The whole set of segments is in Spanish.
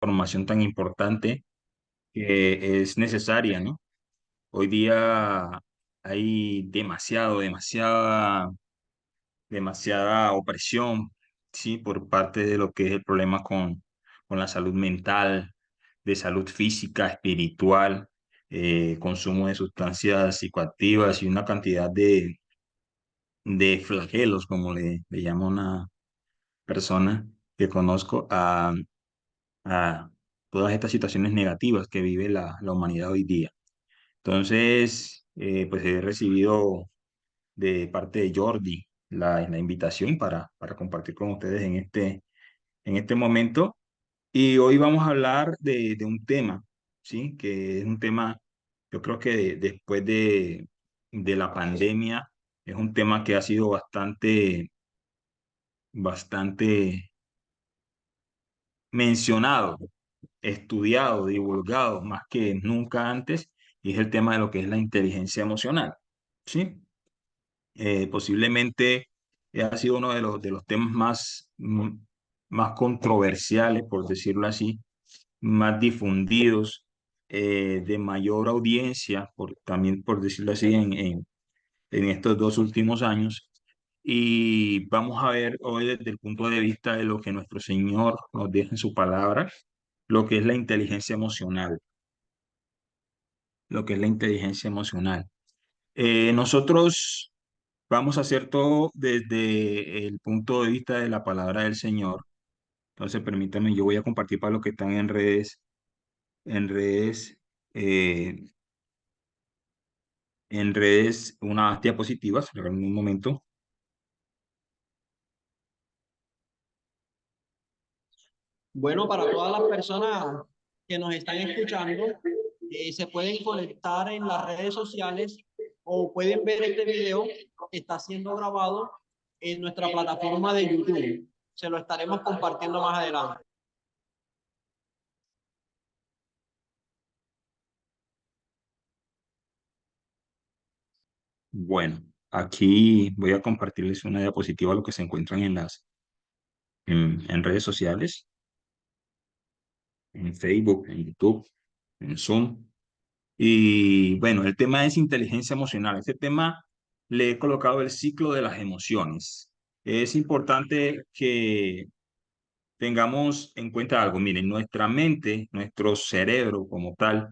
información tan importante que es necesaria, ¿no? Hoy día hay demasiada opresión, ¿sí? Por parte de lo que es el problema con la salud mental, de salud física, espiritual, consumo de sustancias psicoactivas y una cantidad de flagelos, como le llama una persona que conozco, a todas estas situaciones negativas que vive la humanidad hoy día. Entonces, pues he recibido de parte de Jordi la invitación para compartir con ustedes en este momento. Y hoy vamos a hablar de un tema, ¿sí? Que es un tema, yo creo que después de la pandemia, es un tema que ha sido bastante mencionado, estudiado, divulgado más que nunca antes, y es el tema de lo que es la inteligencia emocional, ¿sí? Posiblemente ha sido uno de los temas más controversiales, por decirlo así, más difundidos, de mayor audiencia, también por decirlo así, en estos dos últimos años. Y vamos a ver hoy desde el punto de vista de lo que nuestro Señor nos deja en su palabra, lo que es la inteligencia emocional, lo que es la inteligencia emocional. Nosotros vamos a hacer todo desde el punto de vista de la palabra del Señor. Entonces, permítanme, yo voy a compartir para los que están en redes, eh, en redes unas diapositivas, en un momento. Bueno, para todas las personas que nos están escuchando, se pueden conectar en las redes sociales o pueden ver este video que está siendo grabado en nuestra plataforma de YouTube. Se lo estaremos compartiendo más adelante. Bueno, aquí voy a compartirles una diapositiva de lo que se encuentran en redes sociales, en Facebook, en YouTube, en Zoom. Y bueno, el tema es inteligencia emocional. Este tema le he colocado el ciclo de las emociones. Es importante que tengamos en cuenta algo. Miren, nuestra mente, nuestro cerebro como tal,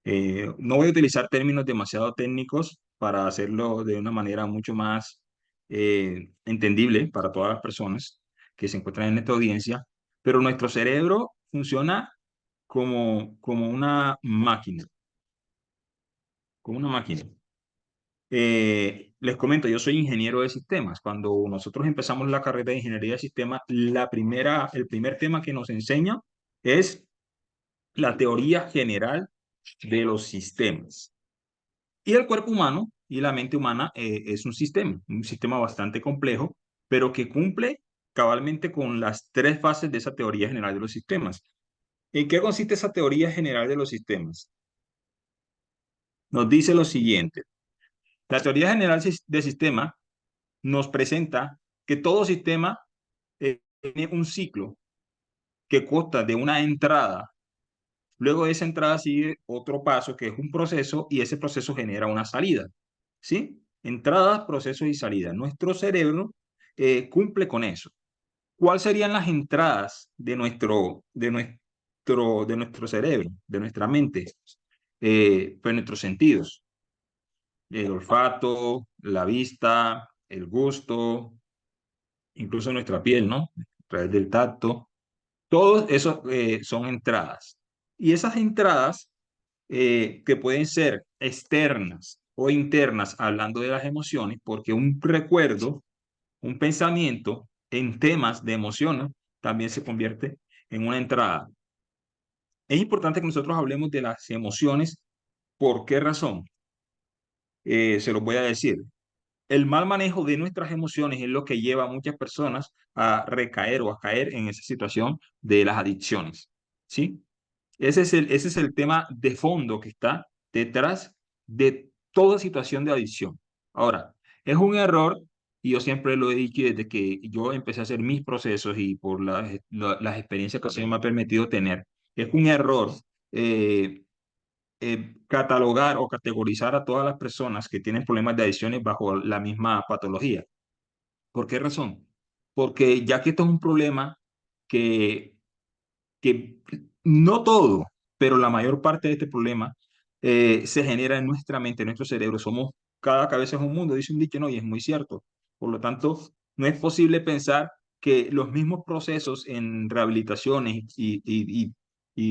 no voy a utilizar términos demasiado técnicos para hacerlo de una manera mucho más entendible para todas las personas que se encuentran en esta audiencia, pero nuestro cerebro funciona como una máquina, como una máquina. Les comento, yo soy ingeniero de sistemas. Cuando nosotros empezamos la carrera de ingeniería de sistemas, el primer tema que nos enseña es la teoría general de los sistemas. Y el cuerpo humano y la mente humana es un sistema bastante complejo, pero que cumple cabalmente con las tres fases de esa teoría general de los sistemas. ¿En qué consiste esa teoría general de los sistemas? Nos dice lo siguiente. La teoría general de sistemas nos presenta que todo sistema tiene un ciclo que consta de una entrada. Luego de esa entrada sigue otro paso que es un proceso y ese proceso genera una salida. ¿Sí? Entradas, procesos y salidas. Nuestro cerebro cumple con eso. ¿Cuáles serían las entradas de nuestro cerebro, de nuestra mente? Pues nuestros sentidos. El olfato, la vista, el gusto, incluso nuestra piel, ¿no? A través del tacto. Todos esos son entradas. Y esas entradas que pueden ser externas o internas, hablando de las emociones, porque un recuerdo, un pensamiento en temas de emociones también se convierte en una entrada. Es importante que nosotros hablemos de las emociones. ¿Por qué razón? Se los voy a decir. El mal manejo de nuestras emociones es lo que lleva a muchas personas a recaer o a caer en esa situación de las adicciones. ¿Sí? Ese es el tema de fondo que está detrás de toda situación de adicción. Ahora, es un error, y yo siempre lo he dicho desde que yo empecé a hacer mis procesos y por las experiencias que se me ha permitido tener, es un error catalogar o categorizar a todas las personas que tienen problemas de adicciones bajo la misma patología. ¿Por qué razón? Porque ya que esto es un problema que, que no todo, pero la mayor parte de este problema se genera en nuestra mente, en nuestro cerebro. Cada cabeza es un mundo, dice un dicho, no, y es muy cierto. Por lo tanto, no es posible pensar que los mismos procesos en rehabilitaciones y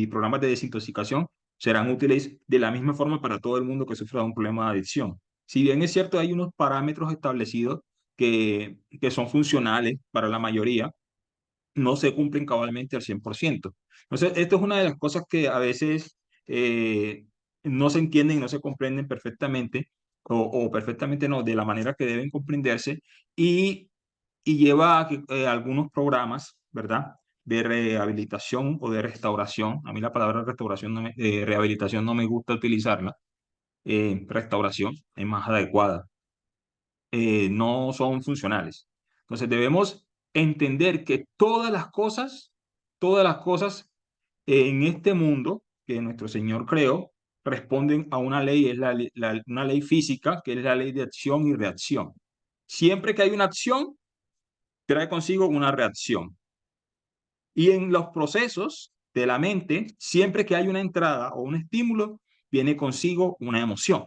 programas de desintoxicación serán útiles de la misma forma para todo el mundo que sufra de un problema de adicción. Si bien es cierto, hay unos parámetros establecidos que son funcionales para la mayoría, no se cumplen cabalmente al 100%. Entonces, esto es una de las cosas que a veces eh, no se entienden y no se comprenden perfectamente, o perfectamente no, de la manera que deben comprenderse, y, y lleva a que algunos programas, ¿verdad?, de rehabilitación o de restauración. A mí la palabra restauración rehabilitación no me gusta utilizarla. Restauración es más adecuada. No son funcionales. Entonces debemos entender que todas las cosas en este mundo que nuestro Señor creó, responden a una ley, es una ley física, que es la ley de acción y reacción. Siempre que hay una acción, trae consigo una reacción. Y en los procesos de la mente, siempre que hay una entrada o un estímulo, viene consigo una emoción.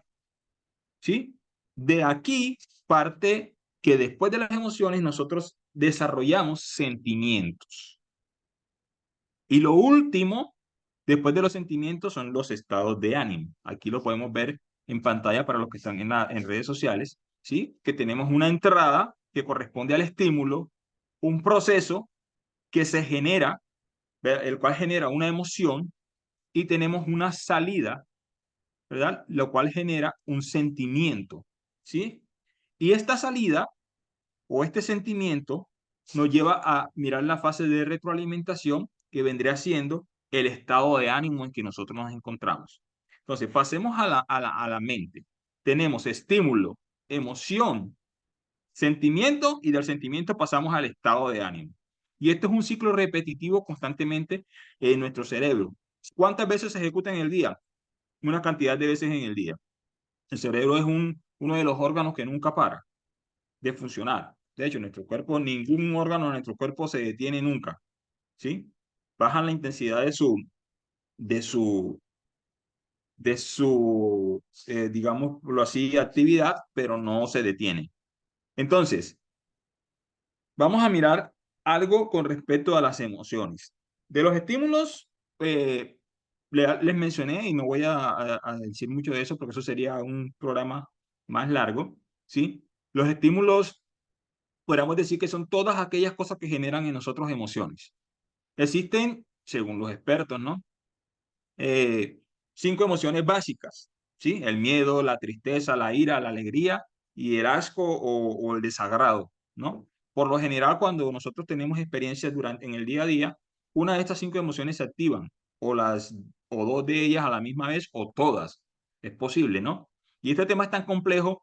¿Sí? De aquí parte que después de las emociones nosotros desarrollamos sentimientos. Y lo último, después de los sentimientos, son los estados de ánimo. Aquí lo podemos ver en pantalla para los que están en redes sociales, ¿sí? Que tenemos una entrada que corresponde al estímulo, un proceso que se genera, el cual genera una emoción, y tenemos una salida, ¿verdad? Lo cual genera un sentimiento, ¿sí? Y esta salida o este sentimiento nos lleva a mirar la fase de retroalimentación, que vendría siendo el estado de ánimo en que nosotros nos encontramos. Entonces, pasemos a la mente. Tenemos estímulo, emoción, sentimiento, y del sentimiento pasamos al estado de ánimo. Y esto es un ciclo repetitivo constantemente en nuestro cerebro. ¿Cuántas veces se ejecuta en el día? Una cantidad de veces en el día. El cerebro es uno de los órganos que nunca para de funcionar. De hecho, nuestro cuerpo, ningún órgano de nuestro cuerpo se detiene nunca, ¿sí? Bajan la intensidad de su, digámoslo así, actividad, pero no se detiene. Entonces, vamos a mirar algo con respecto a las emociones. De los estímulos, les mencioné, y no voy a decir mucho de eso porque eso sería un programa más largo, ¿sí? Los estímulos, podríamos decir que son todas aquellas cosas que generan en nosotros emociones. Existen, según los expertos, ¿no? 5 emociones básicas, ¿sí? El miedo, la tristeza, la ira, la alegría y el asco o el desagrado, ¿no? Por lo general, cuando nosotros tenemos experiencias en el día a día, una de estas 5 emociones se activan, o dos de ellas a la misma vez, o todas. Es posible, ¿no? Y este tema es tan complejo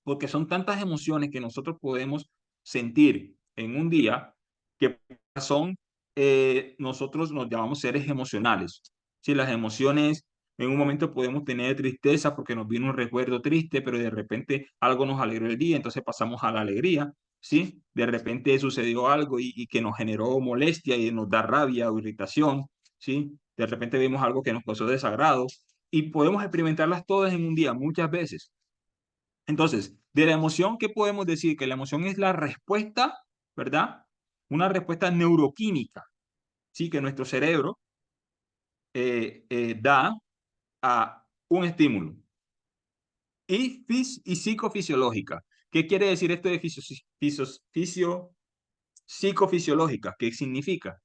porque son tantas emociones que nosotros podemos sentir en un día, que nosotros nos llamamos seres emocionales. Si las emociones, en un momento podemos tener tristeza porque nos viene un recuerdo triste, pero de repente algo nos alegró el día, entonces pasamos a la alegría, ¿sí? De repente sucedió algo y que nos generó molestia y nos da rabia o irritación, ¿sí? De repente vemos algo que nos causó desagrado, y podemos experimentarlas todas en un día, muchas veces. Entonces, de la emoción, ¿qué podemos decir? Que la emoción es la respuesta, ¿verdad? Una respuesta neuroquímica, ¿sí? Que nuestro cerebro da a un estímulo. Y psicofisiológica. ¿Qué quiere decir esto de psicofisiológica? ¿Qué significa?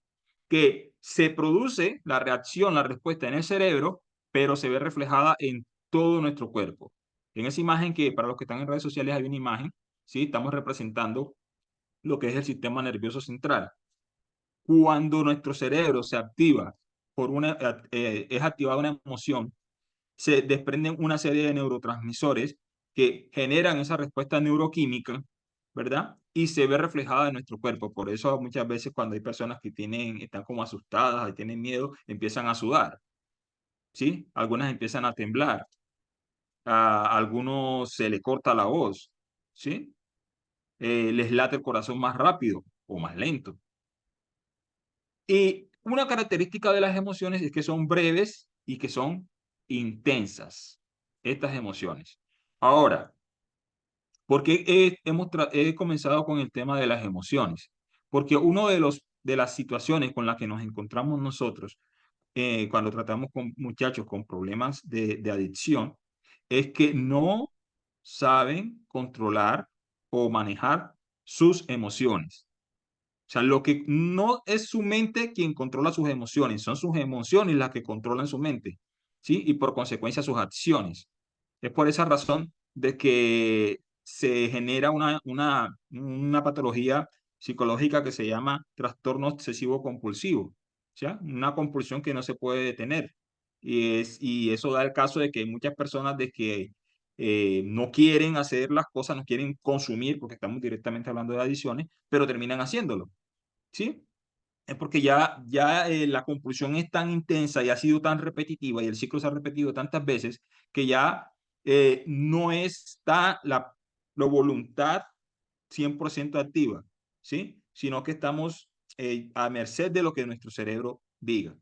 Que se produce la reacción, la respuesta en el cerebro, pero se ve reflejada en todo nuestro cuerpo. En esa imagen, que para los que están en redes sociales hay una imagen, ¿sí? Estamos representando lo que es el sistema nervioso central. Cuando nuestro cerebro se activa es activada una emoción, se desprenden una serie de neurotransmisores que generan esa respuesta neuroquímica, ¿verdad? y se ve reflejada en nuestro cuerpo. Por eso muchas veces cuando hay personas que están como asustadas y tienen miedo, empiezan a sudar, ¿sí? Algunas empiezan a temblar, a algunos se le corta la voz, ¿sí? Les late el corazón más rápido o más lento. Y una característica de las emociones es que son breves y que son intensas, estas emociones. Ahora, ¿por qué he comenzado con el tema de las emociones? Porque uno de las situaciones con las que nos encontramos nosotros cuando tratamos con muchachos con problemas de adicción es que no saben controlar o manejar sus emociones. O sea, lo que no es su mente quien controla sus emociones, son sus emociones las que controlan su mente, ¿sí? Y por consecuencia sus acciones. Es por esa razón de que se genera una patología psicológica que se llama trastorno obsesivo compulsivo, ¿ya? Una compulsión que no se puede detener. Y eso da el caso de que hay muchas personas de que no quieren hacer las cosas, no quieren consumir, porque estamos directamente hablando de adicciones, pero terminan haciéndolo. ¿Sí? Es porque ya la compulsión es tan intensa y ha sido tan repetitiva y el ciclo se ha repetido tantas veces que ya no está la voluntad 100% activa, ¿sí? Sino que estamos a merced de lo que nuestro cerebro diga.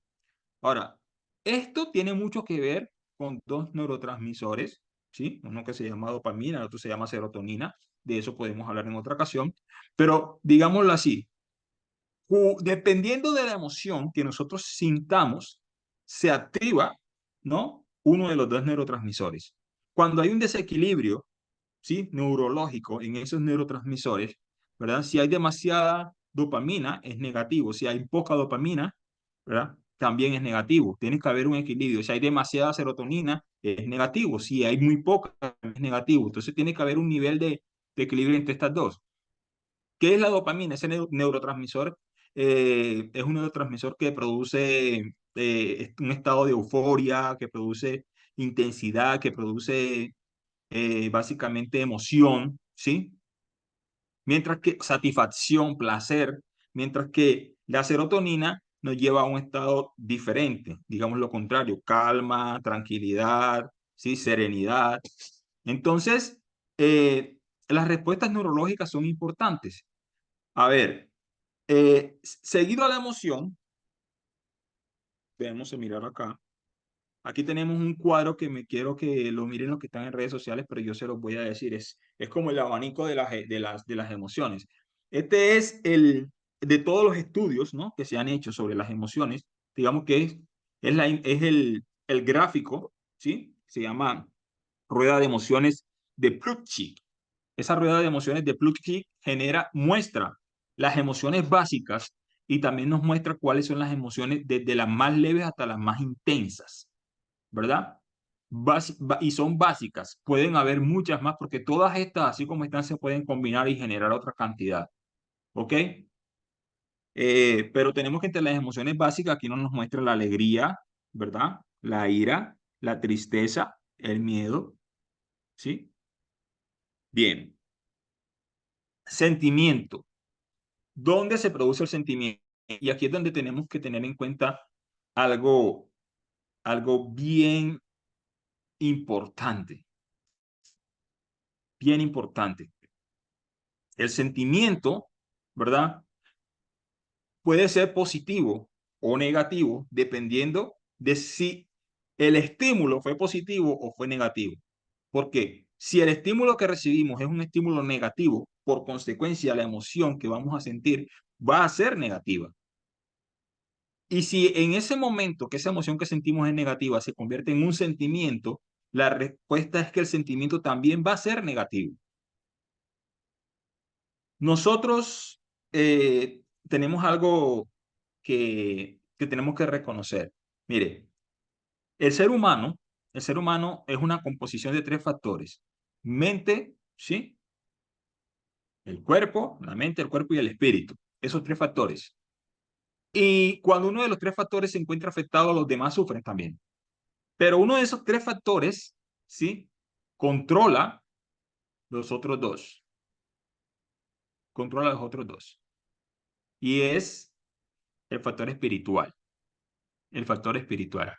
Ahora, esto tiene mucho que ver con dos neurotransmisores, ¿sí? Uno que se llama dopamina, el otro se llama serotonina. De eso podemos hablar en otra ocasión. Pero digámoslo así, dependiendo de la emoción que nosotros sintamos, se activa, ¿no? Uno de los dos neurotransmisores. Cuando hay un desequilibrio, ¿sí? Neurológico en esos neurotransmisores, ¿verdad? Si hay demasiada dopamina, es negativo. Si hay poca dopamina, ¿verdad? También es negativo. Tiene que haber un equilibrio. Si hay demasiada serotonina, es negativo. Si hay muy poca, es negativo. Entonces tiene que haber un nivel de equilibrio entre estas dos. ¿Qué es la dopamina? Ese neurotransmisor es un neurotransmisor que produce un estado de euforia, que produce intensidad, que produce básicamente emoción, ¿sí? Mientras que satisfacción, placer, mientras que la serotonina nos lleva a un estado diferente, digamos lo contrario, calma, tranquilidad, ¿sí? Serenidad. Entonces, las respuestas neurológicas son importantes. A ver, seguido a la emoción, debemos mirar acá. Aquí tenemos un cuadro que me quiero que lo miren los que están en redes sociales, pero yo se los voy a decir. Es como el abanico de las emociones. Este es de todos los estudios, ¿no? Que se han hecho sobre las emociones. Digamos que es el gráfico, ¿sí? Se llama rueda de emociones de Plutchik. Esa rueda de emociones de Plutchik muestra las emociones básicas y también nos muestra cuáles son las emociones desde las más leves hasta las más intensas, ¿verdad? Y son básicas. Pueden haber muchas más porque todas estas, así como están, se pueden combinar y generar otra cantidad. ¿Ok? Pero tenemos que entre las emociones básicas, aquí nos muestra la alegría, ¿verdad? La ira, la tristeza, el miedo, ¿sí? Bien. Sentimiento. ¿Dónde se produce el sentimiento? Y aquí es donde tenemos que tener en cuenta algo, algo importante, bien importante. El sentimiento, ¿verdad? Puede ser positivo o negativo dependiendo de si el estímulo fue positivo o fue negativo. ¿Por qué? Si el estímulo que recibimos es un estímulo negativo, por consecuencia la emoción que vamos a sentir va a ser negativa. Y si en ese momento que esa emoción que sentimos es negativa se convierte en un sentimiento, la respuesta es que el sentimiento también va a ser negativo. Nosotros tenemos algo que tenemos que reconocer. Mire, el ser humano, el ser humano es una composición de tres factores. Mente, ¿sí? El cuerpo, la mente, el cuerpo y el espíritu. Esos tres factores. Y cuando uno de los tres factores se encuentra afectado, los demás sufren también. Pero uno de esos tres factores, ¿sí? Controla los otros dos. controla los otros dos. Y es el factor espiritual. El factor espiritual.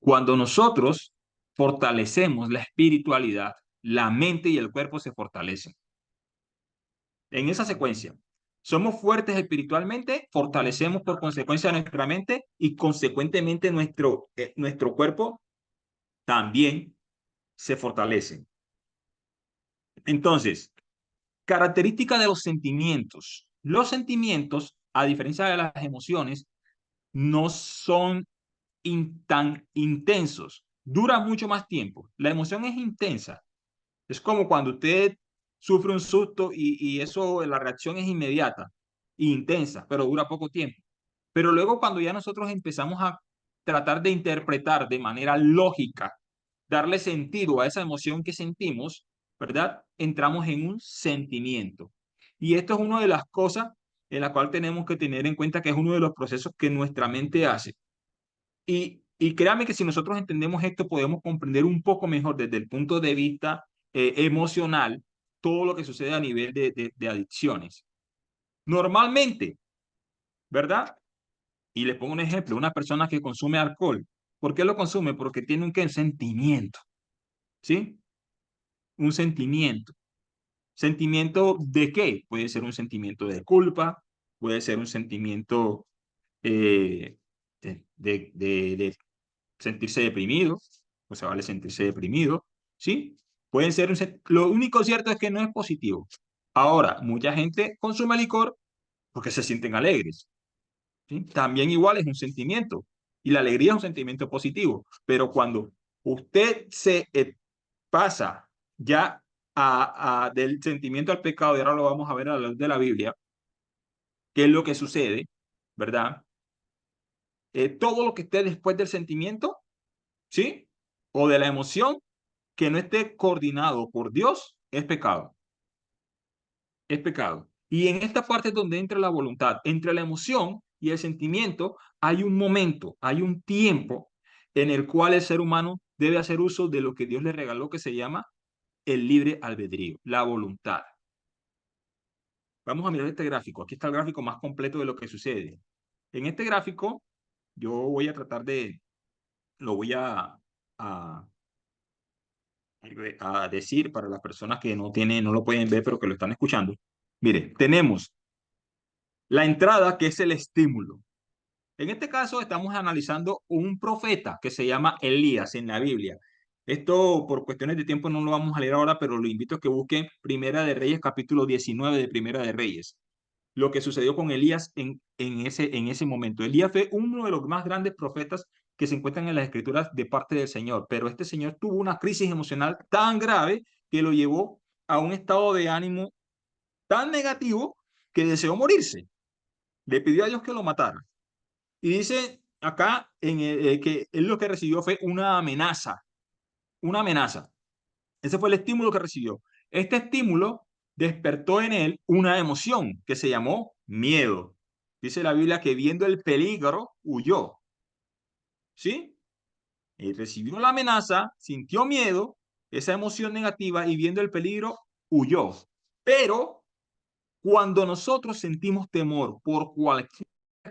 Cuando nosotros fortalecemos la espiritualidad, la mente y el cuerpo se fortalecen. En esa secuencia, somos fuertes espiritualmente, fortalecemos por consecuencia nuestra mente y consecuentemente nuestro cuerpo también se fortalece. Entonces, característica de los sentimientos. Los sentimientos, a diferencia de las emociones, no son tan intensos, dura mucho más tiempo. La emoción es intensa. Es como cuando usted sufre un susto y eso, la reacción es inmediata e intensa, pero dura poco tiempo. Pero luego cuando ya nosotros empezamos a tratar de interpretar de manera lógica, darle sentido a esa emoción que sentimos, ¿verdad? Entramos en un sentimiento. Y esto es una de las cosas en la cual tenemos que tener en cuenta que es uno de los procesos que nuestra mente hace. Y créame que si nosotros entendemos esto, podemos comprender un poco mejor desde el punto de vista emocional todo lo que sucede a nivel de adicciones. Normalmente, ¿verdad? Y les pongo un ejemplo, una persona que consume alcohol, ¿por qué lo consume? Porque tiene un sentimiento, ¿sí? Un sentimiento. ¿Sentimiento de qué? Puede ser un sentimiento de culpa, puede ser un sentimiento eh, de sentirse deprimido, o sea, vale sentirse deprimido, ¿sí? Pueden ser lo único cierto es que no es positivo. Ahora, mucha gente consume licor porque se sienten alegres, ¿sí? También igual es un sentimiento y la alegría es un sentimiento positivo, pero cuando usted se pasa ya del sentimiento al pecado, y ahora lo vamos a ver a la luz de la Biblia, qué es lo que sucede, ¿verdad? Todo lo que esté después del sentimiento, ¿sí? O de la emoción, que no esté coordinado por Dios, es pecado. Es pecado. Y en esta parte es donde entra la voluntad. Entre la emoción y el sentimiento hay un momento, hay un tiempo en el cual el ser humano debe hacer uso de lo que Dios le regaló, que se llama el libre albedrío, la voluntad. Vamos a mirar este gráfico. Aquí está el gráfico más completo de lo que sucede. En este gráfico, yo voy a tratar lo voy a, a decir para las personas que no lo pueden ver, pero que lo están escuchando. Mire, tenemos la entrada, que es el estímulo. En este caso estamos analizando un profeta que se llama Elías en la Biblia. Esto por cuestiones de tiempo no lo vamos a leer ahora, pero lo invito a que busquen Primera de Reyes, capítulo 19 de Primera de Reyes. Lo que sucedió con Elías en ese momento. Elías fue uno de los más grandes profetas que se encuentran en las escrituras de parte del Señor, pero este señor tuvo una crisis emocional tan grave que lo llevó a un estado de ánimo tan negativo que deseó morirse. Le pidió a Dios que lo matara. Y dice acá que él lo que recibió fue una amenaza, una amenaza. Ese fue el estímulo que recibió. Este estímulo despertó en él una emoción que se llamó miedo. Dice la Biblia que viendo el peligro huyó. ¿Sí? Él recibió la amenaza, sintió miedo, esa emoción negativa y viendo el peligro huyó. Pero cuando nosotros sentimos temor por cualquier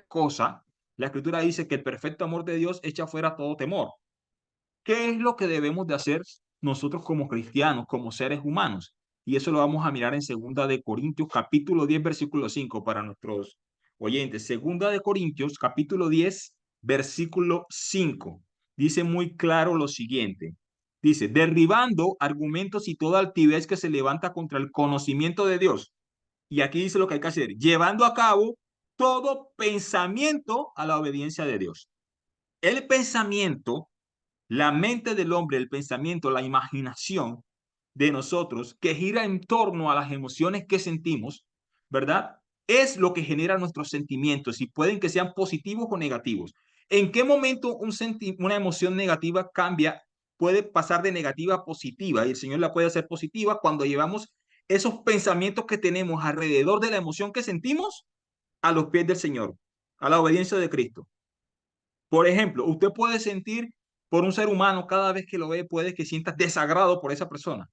cosa, la Escritura dice que el perfecto amor de Dios echa fuera todo temor. ¿Qué es lo que debemos de hacer nosotros como cristianos, como seres humanos? Y eso lo vamos a mirar en Segunda de Corintios, capítulo 10, versículo 5, para nuestros oyentes. Segunda de Corintios, capítulo 10, versículo 5. Dice muy claro lo siguiente. Dice, derribando argumentos y toda altivez que se levanta contra el conocimiento de Dios. Y aquí dice lo que hay que hacer, llevando a cabo todo pensamiento a la obediencia de Dios. El pensamiento, la mente del hombre, el pensamiento, la imaginación de nosotros que gira en torno a las emociones que sentimos, ¿verdad? Es lo que genera nuestros sentimientos y pueden que sean positivos o negativos. ¿En qué momento una emoción negativa cambia? Puede pasar de negativa a positiva y el Señor la puede hacer positiva cuando llevamos esos pensamientos que tenemos alrededor de la emoción que sentimos a los pies del Señor, a la obediencia de Cristo. Por ejemplo, usted puede sentir por un ser humano cada vez que lo ve, puede que sientas desagrado por esa persona,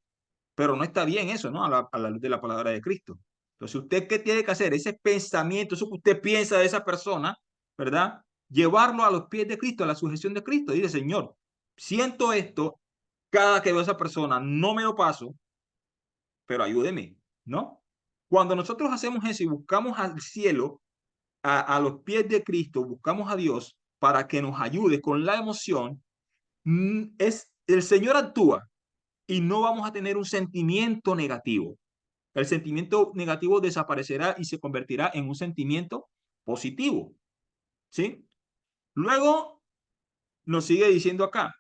pero no está bien eso, ¿no? A la luz de la palabra de Cristo. Entonces, ¿usted qué tiene que hacer? Ese pensamiento, eso que usted piensa de esa persona, ¿verdad? Llevarlo a los pies de Cristo, a la sujeción de Cristo. Dice, Señor, siento esto cada que veo a esa persona, no me lo paso, pero ayúdeme, ¿no? Cuando nosotros hacemos eso y buscamos al cielo, a los pies de Cristo, buscamos a Dios para que nos ayude con la emoción, es el Señor actúa y no vamos a tener un sentimiento negativo. El sentimiento negativo desaparecerá y se convertirá en un sentimiento positivo, ¿sí? Luego nos sigue diciendo acá,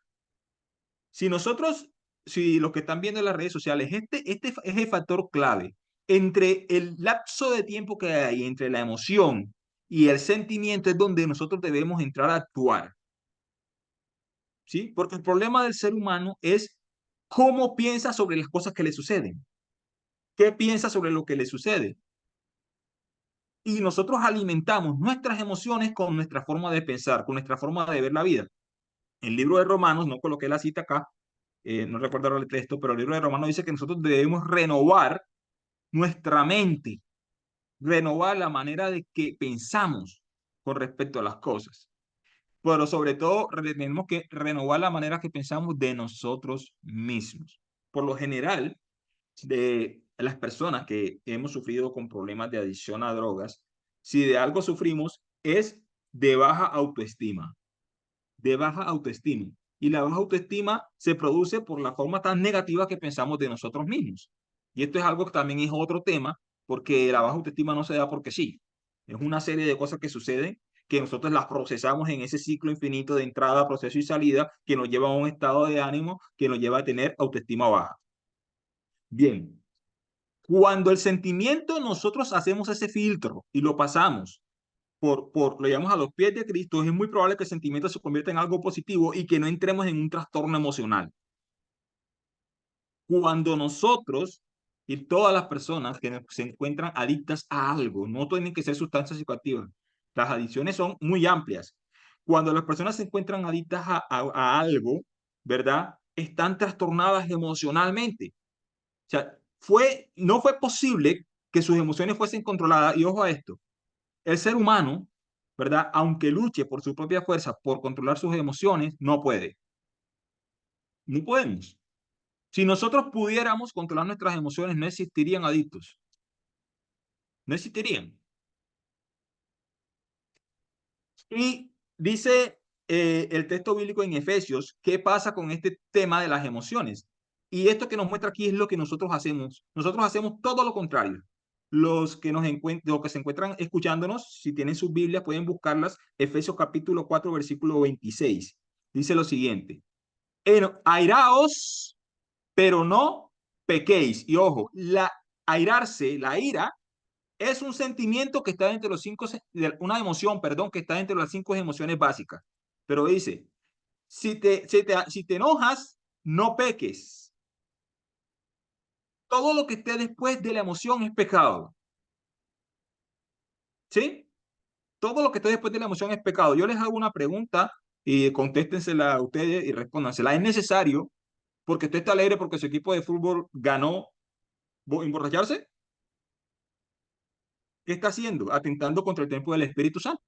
si nosotros, si los que están viendo en las redes sociales, este es el factor clave entre el lapso de tiempo que hay entre la emoción y el sentimiento es donde nosotros debemos entrar a actuar, ¿sí? Porque el problema del ser humano es cómo piensa sobre las cosas que le suceden. ¿Qué piensa sobre lo que le sucede? Y nosotros alimentamos nuestras emociones con nuestra forma de pensar, con nuestra forma de ver la vida. El libro de Romanos, no coloqué la cita acá, no recuerdo ahora el texto, pero el libro de Romanos dice que nosotros debemos renovar nuestra mente, renovar la manera de que pensamos con respecto a las cosas. Pero sobre todo tenemos que renovar la manera que pensamos de nosotros mismos. Por lo general, de las personas que hemos sufrido con problemas de adicción a drogas, si de algo sufrimos es de baja autoestima, de baja autoestima. Y la baja autoestima se produce por la forma tan negativa que pensamos de nosotros mismos. Y esto es algo que también es otro tema, porque la baja autoestima no se da porque sí. Es una serie de cosas que suceden que nosotros las procesamos en ese ciclo infinito de entrada, proceso y salida que nos lleva a un estado de ánimo que nos lleva a tener autoestima baja. Bien, cuando el sentimiento nosotros hacemos ese filtro y lo pasamos lo llevamos a los pies de Cristo, es muy probable que el sentimiento se convierta en algo positivo y que no entremos en un trastorno emocional. Cuando nosotros y todas las personas que se encuentran adictas a algo, no tienen que ser sustancias psicoactivas, las adicciones son muy amplias. Cuando las personas se encuentran adictas a algo, ¿verdad? Están trastornadas emocionalmente. O sea, no fue posible que sus emociones fuesen controladas. Y ojo a esto, el ser humano, ¿verdad? Aunque luche por su propia fuerza, por controlar sus emociones, no puede. No podemos. Si nosotros pudiéramos controlar nuestras emociones, no existirían adictos. No existirían. Y dice el texto bíblico en Efesios, ¿qué pasa con este tema de las emociones? Y esto que nos muestra aquí es lo que nosotros hacemos. Nosotros hacemos todo lo contrario. Los que se encuentran escuchándonos, si tienen sus Biblias, pueden buscarlas. Efesios capítulo 4, versículo 26. Dice lo siguiente. Airaos, pero no pequéis. Y ojo, airarse, la ira, es un sentimiento que está dentro de los una emoción, perdón, que está dentro de las 5 emociones básicas. Pero dice, si te enojas, no peques. Todo lo que esté después de la emoción es pecado. ¿Sí? Todo lo que esté después de la emoción es pecado. Yo les hago una pregunta y contéstensela a ustedes y respóndansela. ¿Es necesario, porque usted está alegre porque su equipo de fútbol ganó, emborracharse? ¿Qué está haciendo? Atentando contra el templo del Espíritu Santo,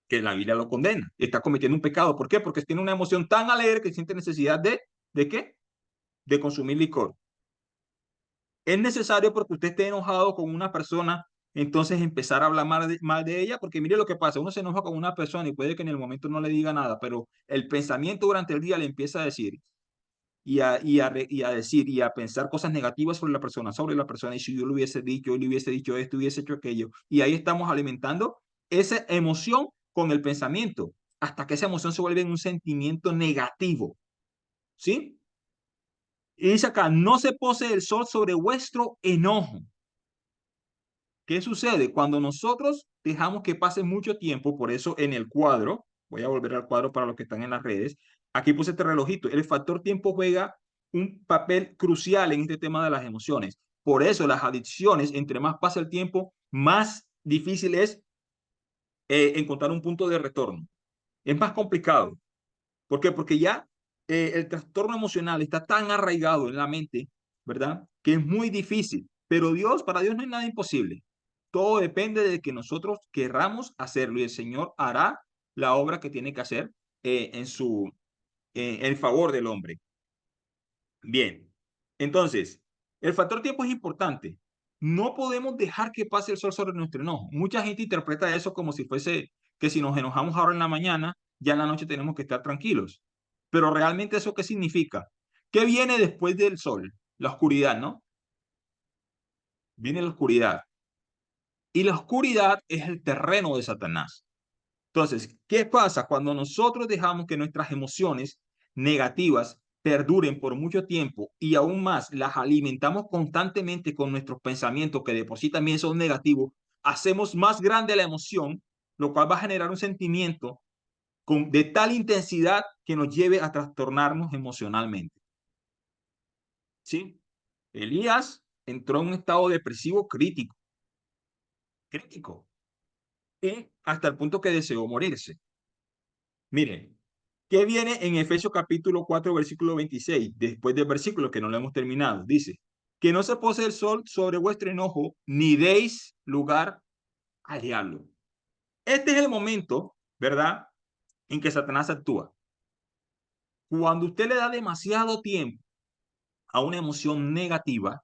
que la Biblia lo condena. Está cometiendo un pecado. ¿Por qué? Porque tiene una emoción tan alegre que siente necesidad ¿de qué? De consumir licor. Es necesario porque usted esté enojado con una persona, entonces empezar a hablar mal de ella, porque mire lo que pasa, uno se enoja con una persona y puede que en el momento no le diga nada, pero el pensamiento durante el día le empieza a decir y a decir y a pensar cosas negativas sobre la persona, y si yo le hubiese dicho esto, hubiese hecho aquello, y ahí estamos alimentando esa emoción con el pensamiento, hasta que esa emoción se vuelve en un sentimiento negativo, ¿sí? Y dice acá, no se pose el sol sobre vuestro enojo. ¿Qué sucede? Cuando nosotros dejamos que pase mucho tiempo, por eso en el cuadro, voy a volver al cuadro para los que están en las redes, aquí puse este relojito, el factor tiempo juega un papel crucial en este tema de las emociones. Por eso las adicciones, entre más pasa el tiempo, más difícil es encontrar un punto de retorno. Es más complicado. ¿Por qué? Porque ya el trastorno emocional está tan arraigado en la mente, ¿verdad? Que es muy difícil. Pero Dios, para Dios no hay nada imposible. Todo depende de que nosotros querramos hacerlo y el Señor hará la obra que tiene que hacer en favor del hombre. Bien, entonces, el factor tiempo es importante. No podemos dejar que pase el sol sobre nuestro enojo. Mucha gente interpreta eso como si fuese que si nos enojamos ahora en la mañana, ya en la noche tenemos que estar tranquilos. Pero realmente ¿eso qué significa? ¿Qué viene después del sol? La oscuridad, ¿no? Viene la oscuridad. Y la oscuridad es el terreno de Satanás. Entonces, ¿qué pasa cuando nosotros dejamos que nuestras emociones negativas perduren por mucho tiempo y aún más las alimentamos constantemente con nuestros pensamientos que de por sí también son negativos? Hacemos más grande la emoción, lo cual va a generar un sentimiento de tal intensidad que nos lleve a trastornarnos emocionalmente. ¿Sí? Elías entró en un estado depresivo crítico, y hasta el punto que deseó morirse. Miren, ¿qué viene en Efesios capítulo 4, versículo 26? Después del versículo que no lo hemos terminado, dice, que no se pose el sol sobre vuestro enojo, ni deis lugar al diablo. Este es el momento, ¿verdad?, en que Satanás actúa. Cuando usted le da demasiado tiempo a una emoción negativa,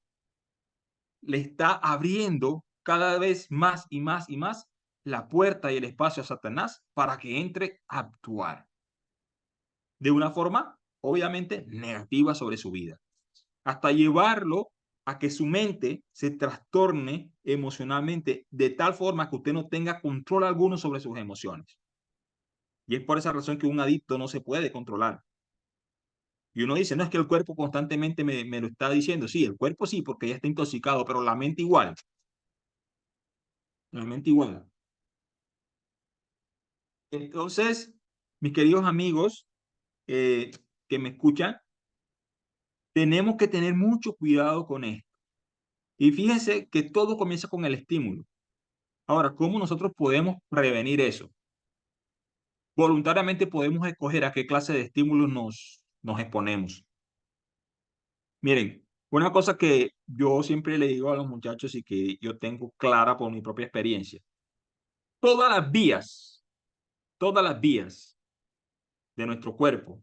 le está abriendo cada vez más y más y más la puerta y el espacio a Satanás para que entre a actuar de una forma, obviamente, negativa sobre su vida, hasta llevarlo a que su mente se trastorne emocionalmente de tal forma que usted no tenga control alguno sobre sus emociones. Y es por esa razón que un adicto no se puede controlar. Y uno dice, no es que el cuerpo constantemente me lo está diciendo. Sí, el cuerpo sí, porque ya está intoxicado, pero la mente igual. La mente igual. Entonces, mis queridos amigos que me escuchan, tenemos que tener mucho cuidado con esto. Y fíjense que todo comienza con el estímulo. Ahora, ¿cómo nosotros podemos prevenir eso? Voluntariamente podemos escoger a qué clase de estímulos nos exponemos. Miren, una cosa que yo siempre le digo a los muchachos y que yo tengo clara por mi propia experiencia. Todas todas las vías de nuestro cuerpo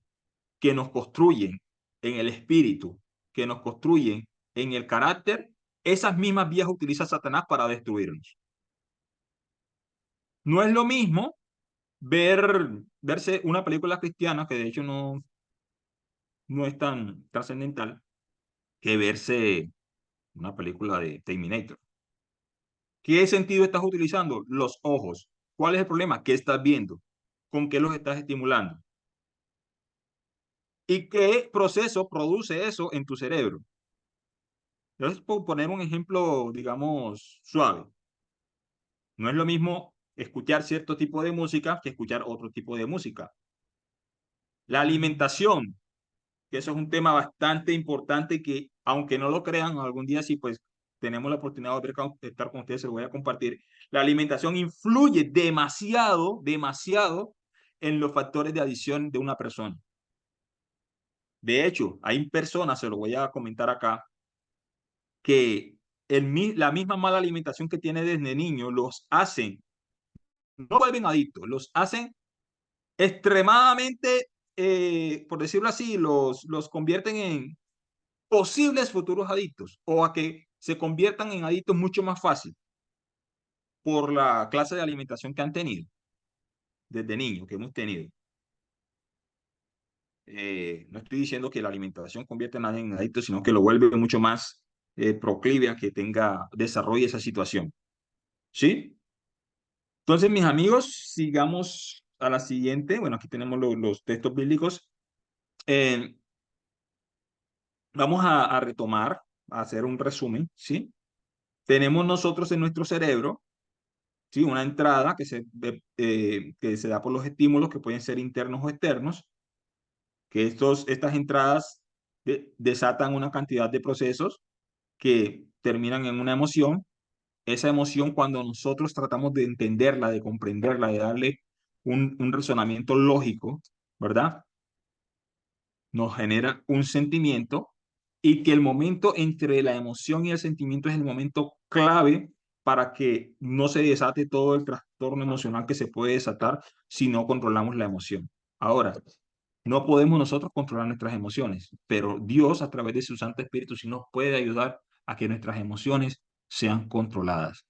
que nos construyen en el espíritu, que nos construyen en el carácter, esas mismas vías utiliza Satanás para destruirnos. No es lo mismo verse una película cristiana, que de hecho no es tan trascendental, que verse una película de Terminator. ¿Qué sentido estás utilizando? Los ojos. ¿Cuál es el problema? ¿Qué estás viendo? ¿Con qué los estás estimulando? ¿Y qué proceso produce eso en tu cerebro? Entonces, por poner un ejemplo, digamos, suave. No es lo mismo escuchar cierto tipo de música que escuchar otro tipo de música. La alimentación, que eso es un tema bastante importante que, aunque no lo crean, algún día sí, pues tenemos la oportunidad de estar con ustedes, se lo voy a compartir. La alimentación influye demasiado, demasiado en los factores de adicción de una persona. De hecho, hay personas, se lo voy a comentar acá, que la misma mala alimentación que tiene desde niño los hacen, no vuelven adictos, los hacen extremadamente, por decirlo así, los convierten en posibles futuros adictos o a que se conviertan en adictos mucho más fácil por la clase de alimentación que han tenido desde niños, que hemos tenido. No estoy diciendo que la alimentación convierta a nadie en adicto, sino que lo vuelve mucho más proclive a que desarrolle esa situación. ¿Sí? Entonces, mis amigos, sigamos a la siguiente. Bueno, aquí tenemos los textos bíblicos. Eh, Vamos a retomar, a hacer un resumen, ¿sí? Tenemos nosotros en nuestro cerebro, ¿sí?, una entrada que se da por los estímulos que pueden ser internos o externos, que estas entradas desatan una cantidad de procesos que terminan en una emoción. Esa emoción, cuando nosotros tratamos de entenderla, de comprenderla, de darle un razonamiento lógico, ¿verdad?, nos genera un sentimiento y que el momento entre la emoción y el sentimiento es el momento clave para que no se desate todo el trastorno emocional que se puede desatar si no controlamos la emoción. Ahora, no podemos nosotros controlar nuestras emociones, pero Dios a través de su Santo Espíritu sí nos puede ayudar a que nuestras emociones sean controladas.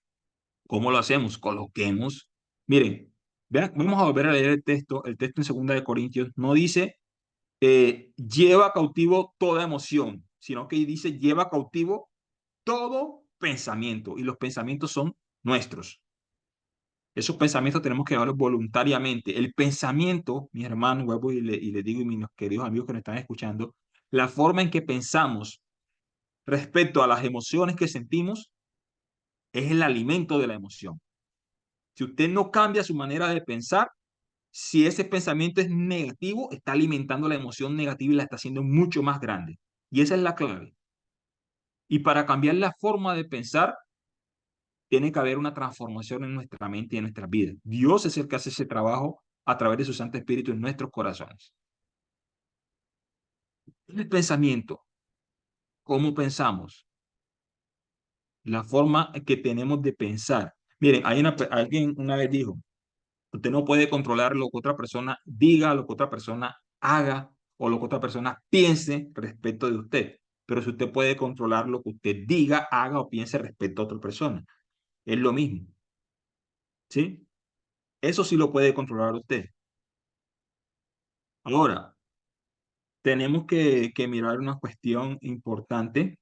¿Cómo lo hacemos? Coloquemos. Miren, vean, vamos a volver a leer el texto. El texto en 2 Corintios no dice lleva cautivo toda emoción, sino que dice lleva cautivo todo pensamiento, y los pensamientos son nuestros. Esos pensamientos tenemos que llevarlos voluntariamente. El pensamiento, mis hermanos, vuelvo y les digo, y mis queridos amigos que nos están escuchando, la forma en que pensamos respecto a las emociones que sentimos es el alimento de la emoción. Si usted no cambia su manera de pensar, si ese pensamiento es negativo, está alimentando la emoción negativa y la está haciendo mucho más grande. Y esa es la clave. Y para cambiar la forma de pensar, tiene que haber una transformación en nuestra mente y en nuestras vidas. Dios es el que hace ese trabajo a través de su Santo Espíritu en nuestros corazones. El pensamiento, cómo pensamos, la forma que tenemos de pensar. Miren, alguien una vez dijo, usted no puede controlar lo que otra persona diga, lo que otra persona haga o lo que otra persona piense respecto de usted. Pero si usted puede controlar lo que usted diga, haga o piense respecto a otra persona. Es lo mismo. ¿Sí? Eso sí lo puede controlar usted. Ahora, tenemos que mirar una cuestión importante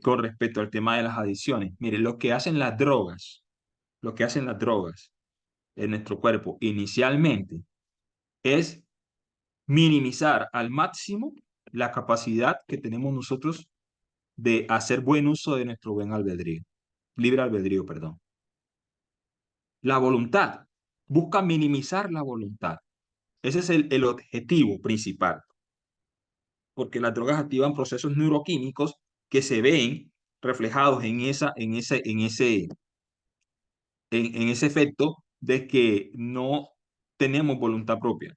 con respecto al tema de las adicciones. Mire, lo que hacen las drogas en nuestro cuerpo inicialmente es minimizar al máximo la capacidad que tenemos nosotros de hacer buen uso de nuestro buen albedrío, libre albedrío, perdón. La voluntad, busca minimizar la voluntad. Ese es el objetivo principal, porque las drogas activan procesos neuroquímicos que se ven reflejados en ese efecto de que no tenemos voluntad propia.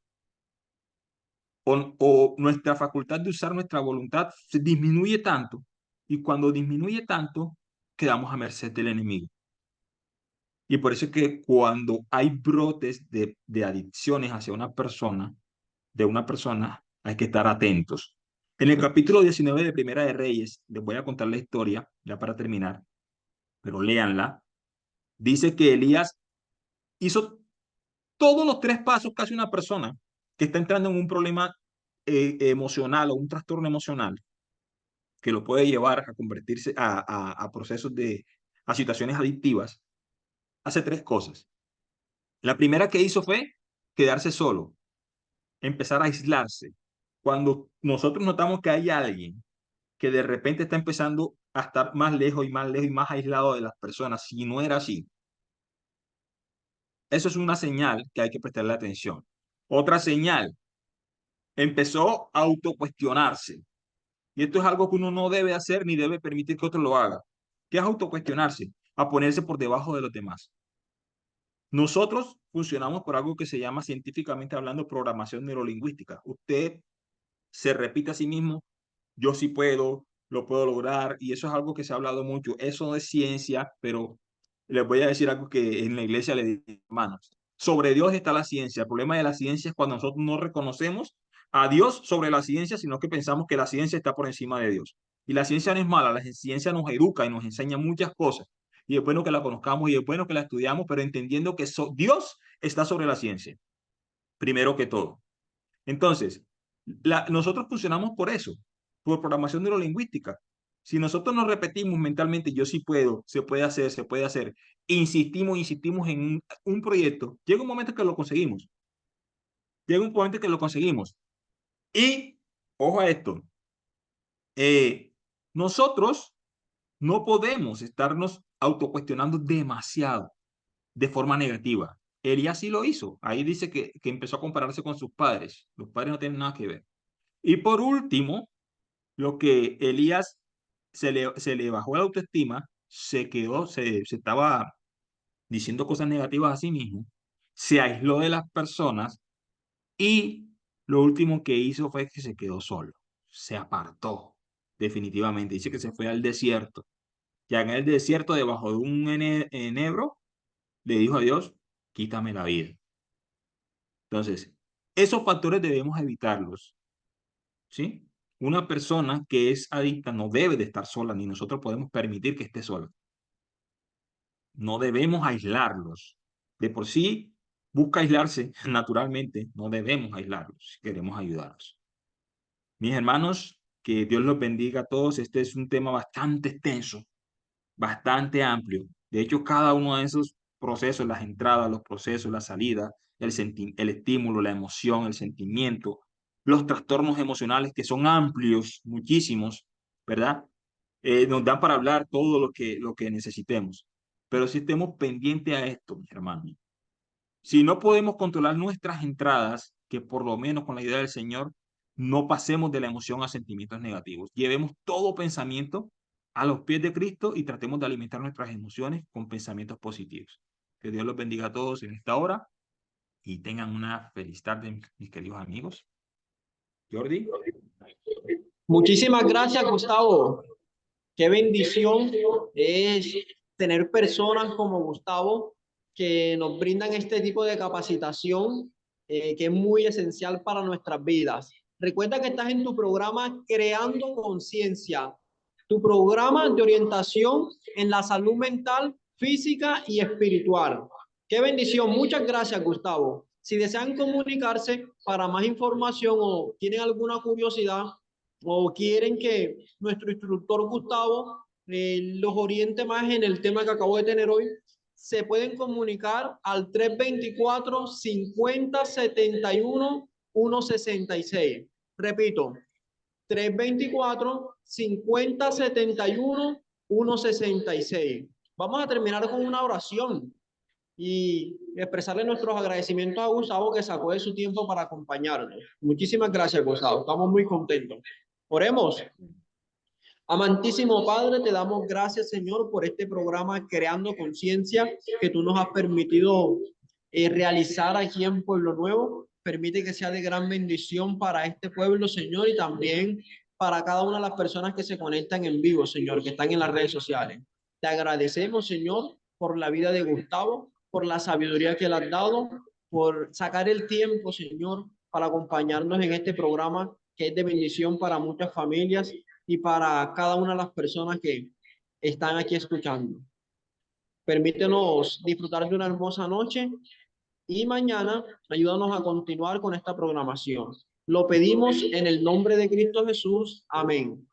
O nuestra facultad de usar nuestra voluntad se disminuye tanto, y cuando disminuye tanto, quedamos a merced del enemigo. Y por eso es que cuando hay brotes de adicciones hacia una persona, de una persona, hay que estar atentos. En el capítulo 19 de Primera de Reyes, les voy a contar la historia, ya para terminar, pero léanla. Dice que Elías hizo todos los 3 pasos casi una persona que está entrando en un problema emocional o un trastorno emocional que lo puede llevar a convertirse a procesos a situaciones adictivas, hace 3 cosas. La primera que hizo fue quedarse solo, empezar a aislarse. Cuando nosotros notamos que hay alguien que de repente está empezando a estar más lejos y más lejos y más aislado de las personas, si no era así, eso es una señal que hay que prestarle atención. Otra señal, empezó a autocuestionarse. Y esto es algo que uno no debe hacer ni debe permitir que otro lo haga. ¿Qué es autocuestionarse? A ponerse por debajo de los demás. Nosotros funcionamos por algo que se llama, científicamente hablando, programación neurolingüística. Usted se repite a sí mismo: yo sí puedo, lo puedo lograr, y eso es algo que se ha hablado mucho. Eso no es ciencia, pero les voy a decir algo que en la iglesia le digo, hermanos. Sobre Dios está la ciencia. El problema de la ciencia es cuando nosotros no reconocemos a Dios sobre la ciencia, sino que pensamos que la ciencia está por encima de Dios. Y la ciencia no es mala, la ciencia nos educa y nos enseña muchas cosas. Y es bueno que la conozcamos y es bueno que la estudiamos, pero entendiendo que Dios está sobre la ciencia, primero que todo. Entonces, nosotros funcionamos por eso, por programación neurolingüística. Si nosotros nos repetimos mentalmente, yo sí puedo, se puede hacer, insistimos en un proyecto, llega un momento que lo conseguimos. Llega un momento que lo conseguimos. Y, ojo a esto, nosotros no podemos estarnos autocuestionando demasiado de forma negativa. Elías sí lo hizo. Ahí dice que empezó a compararse con sus padres. Los padres no tienen nada que ver. Y por último, lo que Elías se le bajó la autoestima, se quedó, se estaba diciendo cosas negativas a sí mismo, se aisló de las personas y lo último que hizo fue que se quedó solo, se apartó. definitivamente. Dice que se fue al desierto. Ya en el desierto, debajo de un enebro, le dijo a Dios, quítame la vida. Entonces, esos factores debemos evitarlos, ¿sí? Una persona que es adicta no debe de estar sola, ni nosotros podemos permitir que esté sola. No debemos aislarlos. De por sí, busca aislarse naturalmente, no debemos aislarlos si queremos ayudarlos. Mis hermanos, que Dios los bendiga a todos. Este es un tema bastante extenso, bastante amplio. De hecho, cada uno de esos procesos, las entradas, los procesos, la salida, el estímulo, la emoción, el sentimiento, los trastornos emocionales que son amplios, muchísimos, ¿verdad? Nos dan para hablar todo lo que necesitemos. Pero si estemos pendientes a esto, mis hermanos, si no podemos controlar nuestras entradas, que por lo menos con la idea del Señor, no pasemos de la emoción a sentimientos negativos. Llevemos todo pensamiento a los pies de Cristo y tratemos de alimentar nuestras emociones con pensamientos positivos. Que Dios los bendiga a todos en esta hora y tengan una feliz tarde, mis queridos amigos. Jordi. Muchísimas gracias, Gustavo. Qué bendición es tener personas como Gustavo que nos brindan este tipo de capacitación que es muy esencial para nuestras vidas. Recuerda que estás en tu programa Creando Conciencia, tu programa de orientación en la salud mental, física y espiritual. Qué bendición. Muchas gracias, Gustavo. Si desean comunicarse para más información o tienen alguna curiosidad, o quieren que nuestro instructor Gustavo los oriente más en el tema que acabo de tener hoy, se pueden comunicar al 324-5071-166. Repito, 324-5071-166. Vamos a terminar con una oración y expresarle nuestros agradecimientos a Gustavo que sacó de su tiempo para acompañarnos. Muchísimas gracias, Gustavo. Estamos muy contentos. Oremos. Amantísimo Padre, te damos gracias, Señor, por este programa Creando Conciencia que tú nos has permitido realizar aquí en Pueblo Nuevo. Permite que sea de gran bendición para este pueblo, Señor, y también para cada una de las personas que se conectan en vivo, Señor, que están en las redes sociales. Te agradecemos, Señor, por la vida de Gustavo, por la sabiduría que le has dado, por sacar el tiempo, Señor, para acompañarnos en este programa que es de bendición para muchas familias y para cada una de las personas que están aquí escuchando. Permítenos disfrutar de una hermosa noche y mañana ayúdanos a continuar con esta programación. Lo pedimos en el nombre de Cristo Jesús. Amén.